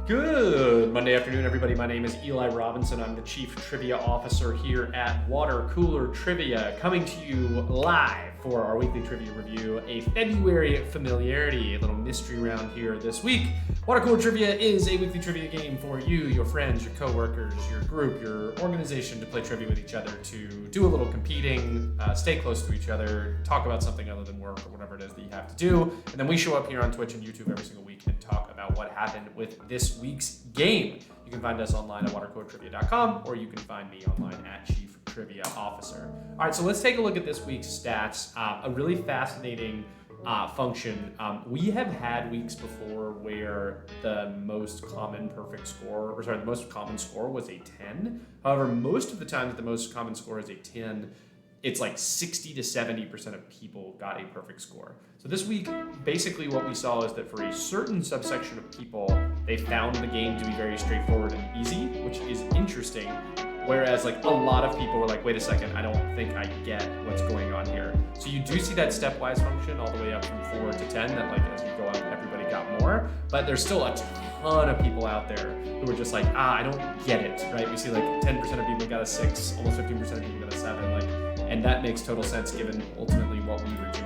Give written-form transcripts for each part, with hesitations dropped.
Good Monday afternoon, everybody. My name is Eli Robinson. I'm the Chief Trivia Officer here at Water Cooler Trivia, coming to you live for our weekly trivia review, a February Familiarity, a little mystery round here this week. Water Cooler Trivia is a weekly trivia game for you, your friends, your coworkers, your group, your organization to play trivia with each other, to do a little competing, stay close to each other, talk about something other than work or whatever it is that you have to do. And then we show up here on Twitch and YouTube every single week and talk about what happened with this week's game. You can find us online at watercoolertrivia.com, or you can find me online at Chief Trivia Officer. All right, so let's take a look at this week's stats. A really fascinating function. We have had weeks before where the most common the most common score was a 10. However, most of the time that the most common score is a 10, it's like 60 to 70% of people got a perfect score. So this week, basically what we saw is that for a certain subsection of people, they found the game to be very straightforward and easy, which is interesting. Whereas like a lot of people were like, wait a second, I don't think I get what's going on here. So you do see that stepwise function all the way up from 4 to 10, that like as you go up, everybody got more. But there's still a ton of people out there who are just like, I don't get it, right? We see like 10% of people got a 6, almost 15% of people got a 7, and that makes total sense given ultimately what we were doing.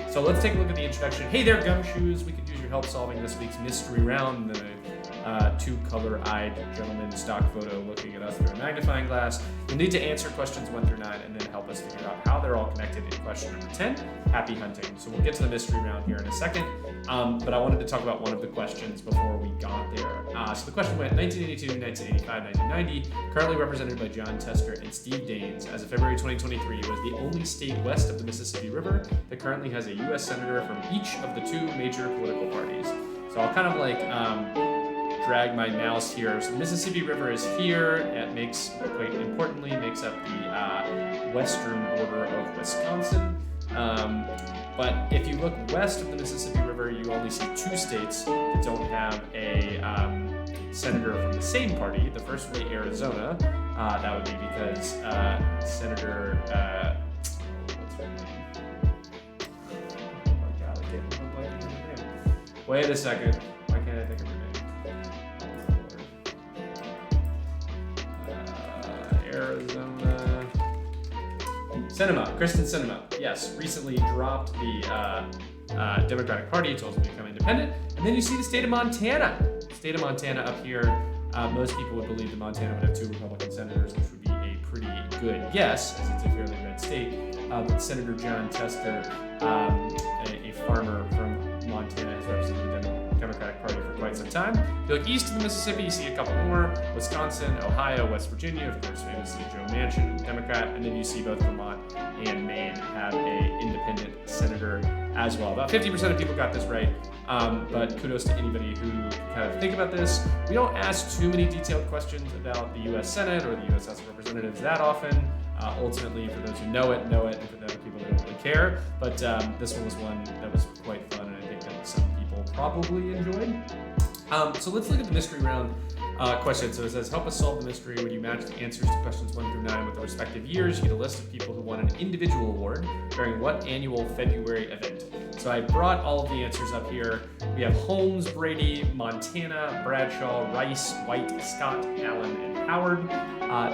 So let's take a look at the introduction. Hey there, Gumshoes. We could use your help solving this week's mystery round. The two color-eyed gentlemen stock photo looking at us through a magnifying glass. You'll need to answer questions 1 through 9 and then help us figure out how they're all connected in question number 10. Happy hunting. So we'll get to the mystery round here in a second. But I wanted to talk about one of the questions before we got there. So the question went 1982, 1985, 1990, currently represented by John Tester and Steve Daines. As of February 2023, it was the only state west of the Mississippi River that currently has a U.S. senator from each of the 2 major political parties. So I'll kind of like drag my mouse here. So the Mississippi River is here. It quite importantly, makes up the western border of Wisconsin. But if you look west of the Mississippi River, you only see 2 states that don't have a senator from the same party. The first would be Arizona. That would be because Senator, what's her name? Oh my God, I can't remember her name. Wait a second. Why can't I think of her name? Arizona. Kristen Sinema, yes, recently dropped the Democratic Party, told them to become independent. And then you see the state of Montana. State of Montana up here, most people would believe that Montana would have 2 Republican senators, which would be a pretty good guess, as it's a fairly red state. But Senator John Tester, a farmer from Montana, has represented the Democratic Party for quite some time. If you look east of the Mississippi, you see a couple more. Wisconsin, Ohio, West Virginia, of course, famously Joe Manchin, Democrat. And then you see both Vermont and Maine have an independent senator as well. About 50% of people got this right, but kudos to anybody who kind of think about this. We don't ask too many detailed questions about the U.S. Senate or the U.S. House of Representatives that often. Ultimately, for those who know it, and for the other people that don't really care. But this one was one that was quite fun, and I think that some people probably enjoyed. So let's look at the mystery round question. So it says, help us solve the mystery. When you match the answers to questions 1 through 9 with the respective years, you get a list of people who won an individual award during what annual February event? So I brought all of the answers up here. We have Holmes, Brady, Montana, Bradshaw, Rice, White, Scott, Allen, and Howard.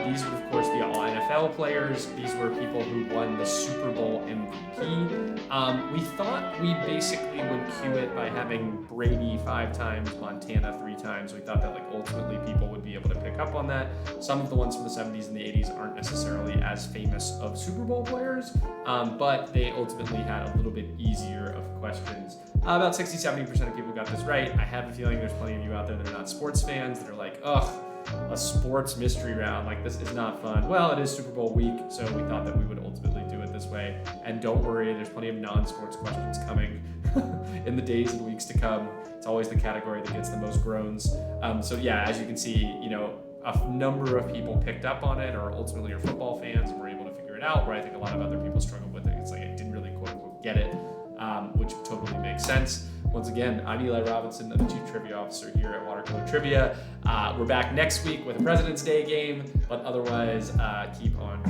These would, of course, be all NFL players. These were people who won the Super Bowl MVP. We thought we basically would cue it by having Brady 5 times, Montana 3 times. We thought that like ultimately people would be able to pick up on that. Some of the ones from the 70s and the 80s aren't necessarily as famous of Super Bowl players, but they ultimately had a little bit easier of questions. About 60-70% of people got this right. I have a feeling there's plenty of you out there that are not sports fans that are like, ugh, a sports mystery round, like this is not fun. Well, it is Super Bowl week, so we thought that we would ultimately do it this way. And don't worry, there's plenty of non-sports questions coming in the days and weeks to come. It's always the category that gets the most groans. So yeah, as you can see, a number of people picked up on it, or ultimately are football fans and were able to figure it out, where I think a lot of other people struggled with it. It's like I didn't really quote unquote get it, which totally makes sense. Once again, I'm Eli Robinson. I'm the Chief Trivia Officer here at Water Cooler Trivia. We're back next week with a President's Day game, but otherwise, keep on